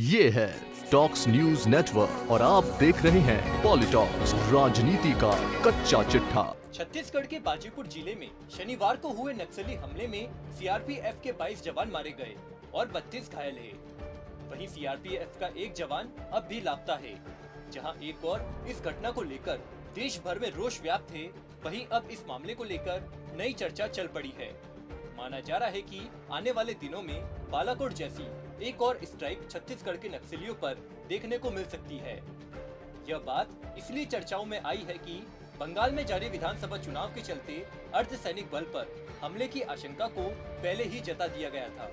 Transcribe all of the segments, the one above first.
ये है talks news network और आप देख रहे हैं पॉलिटॉक्स, राजनीति का कच्चा चिट्ठा। छत्तीसगढ़ के बाजीपुर जिले में शनिवार को हुए नक्सली हमले में सीआरपीएफ के 22 जवान मारे गए और 32 घायल हैं। वहीं सीआरपीएफ का एक जवान अब भी लापता है। जहां एक और इस घटना को लेकर देश भर में रोष व्याप्त है, वहीं अब इस मामले को लेकर नई चर्चा चल पड़ी है। माना जा रहा है कि आने वाले दिनों में बालाकोट जैसी एक और स्ट्राइक छत्तीसगढ़ के नक्सलियों पर देखने को मिल सकती है। यह बात इसलिए चर्चाओं में आई है कि बंगाल में जारी विधानसभा चुनाव के चलते अर्धसैनिक बल पर हमले की आशंका को पहले ही जता दिया गया था।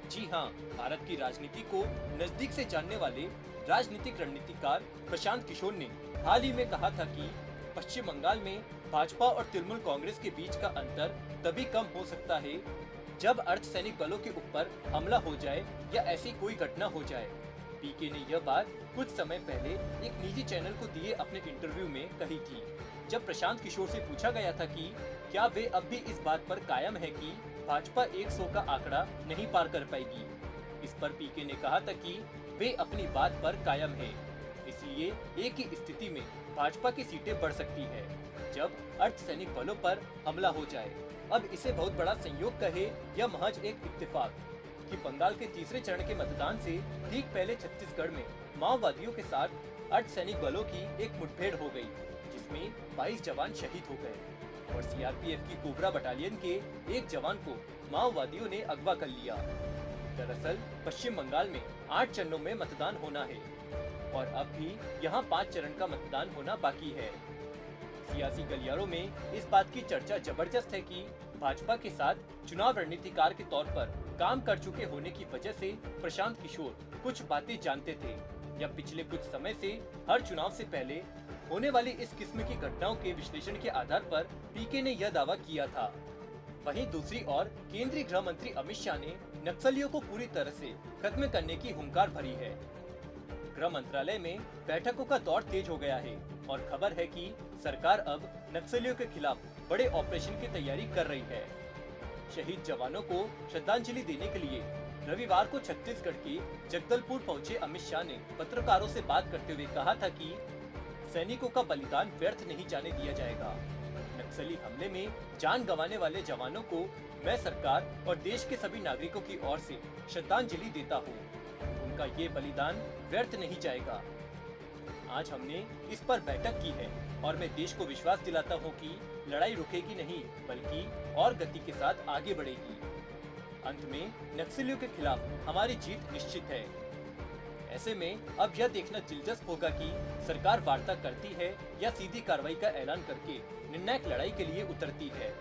जी हां, भारत की राजनीति को नजदीक से जानने वाले राजनीतिक रणनीतिकार प्रशांत किशोर ने हाल ही में कहा था कि पश्चिम बंगाल में भाजपा और तृणमूल कांग्रेस के बीच का अंतर तभी कम हो सकता है जब अर्धसैनिक बलों के ऊपर हमला हो जाए या ऐसी कोई घटना हो जाए। पीके ने यह बात कुछ समय पहले एक निजी चैनल को दिए अपने इंटरव्यू में कही थी, जब प्रशांत किशोर से पूछा गया था कि क्या वे अब भी इस बात पर कायम है कि भाजपा 100 का आंकड़ा नहीं पार कर पाएगी। इस पर पीके ने कहा था कि वे अपनी बात पर कायम है, इसलिए एक ही स्थिति में भाजपा की सीटें बढ़ सकती है जब अर्धसैनिक बलों पर हमला हो जाए। अब इसे बहुत बड़ा संयोग कहे या महज एक इत्तेफाक कि बंगाल के तीसरे चरण के मतदान से ठीक पहले छत्तीसगढ़ में माओवादियों के साथ अर्धसैनिक बलों की एक मुठभेड़ हो गई, जिसमें 22 जवान शहीद हो गए और सीआरपीएफ की कोबरा बटालियन के एक जवान को माओवादियों ने अगवा कर लिया। दरअसल पश्चिम बंगाल में 8 चरणों में मतदान होना है और अब भी यहाँ 5 चरण का मतदान होना बाकी है। सियासी गलियारों में इस बात की चर्चा जबरदस्त है कि भाजपा के साथ चुनाव रणनीतिकार के तौर पर काम कर चुके होने की वजह से प्रशांत किशोर कुछ बातें जानते थे या पिछले कुछ समय से हर चुनाव से पहले होने वाली इस किस्म की घटनाओं के विश्लेषण के आधार पर पीके ने यह दावा किया था। वहीं दूसरी ओर केंद्रीय गृह मंत्री अमित शाह ने नक्सलियों को पूरी तरह से खत्म करने की हुंकार भरी है। गृह मंत्रालय में बैठकों का दौर तेज हो गया है और खबर है कि सरकार अब नक्सलियों के खिलाफ बड़े ऑपरेशन की तैयारी कर रही है। शहीद जवानों को श्रद्धांजलि देने के लिए रविवार को छत्तीसगढ़ के जगदलपुर पहुंचे अमित शाह ने पत्रकारों से बात करते हुए कहा था कि सैनिकों का बलिदान व्यर्थ नहीं जाने दिया जाएगा। नक्सली हमले में जान गंवाने वाले जवानों को मैं सरकार और देश के सभी नागरिकों की ओर से श्रद्धांजलि देता हूँ। उनका ये बलिदान व्यर्थ नहीं जाएगा। आज हमने इस पर बैठक की है और मैं देश को विश्वास दिलाता हूँ कि लड़ाई रुकेगी नहीं बल्कि और गति के साथ आगे बढ़ेगी। अंत में नक्सलियों के खिलाफ हमारी जीत निश्चित है। ऐसे में अब यह देखना दिलचस्प होगा कि सरकार वार्ता करती है या सीधी कार्रवाई का ऐलान करके निर्णायक लड़ाई के लिए उतरती है।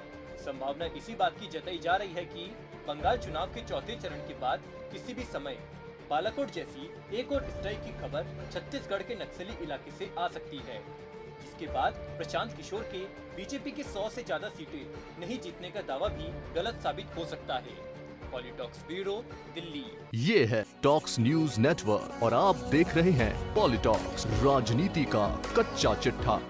संभावना इसी बात की जताई जा रही है कि बंगाल चुनाव के चौथे चरण के बाद किसी भी समय बालाकोट जैसी एक और स्ट्राइक की खबर छत्तीसगढ़ के नक्सली इलाके से आ सकती है, जिसके बाद प्रशांत किशोर के बीजेपी की 100 से ज्यादा सीटें नहीं जीतने का दावा भी गलत साबित हो सकता है। पॉलिटॉक्स ब्यूरो, दिल्ली। ये है टॉक्स न्यूज नेटवर्क और आप देख रहे हैं पॉलिटॉक्स, राजनीति का कच्चा चिट्ठा।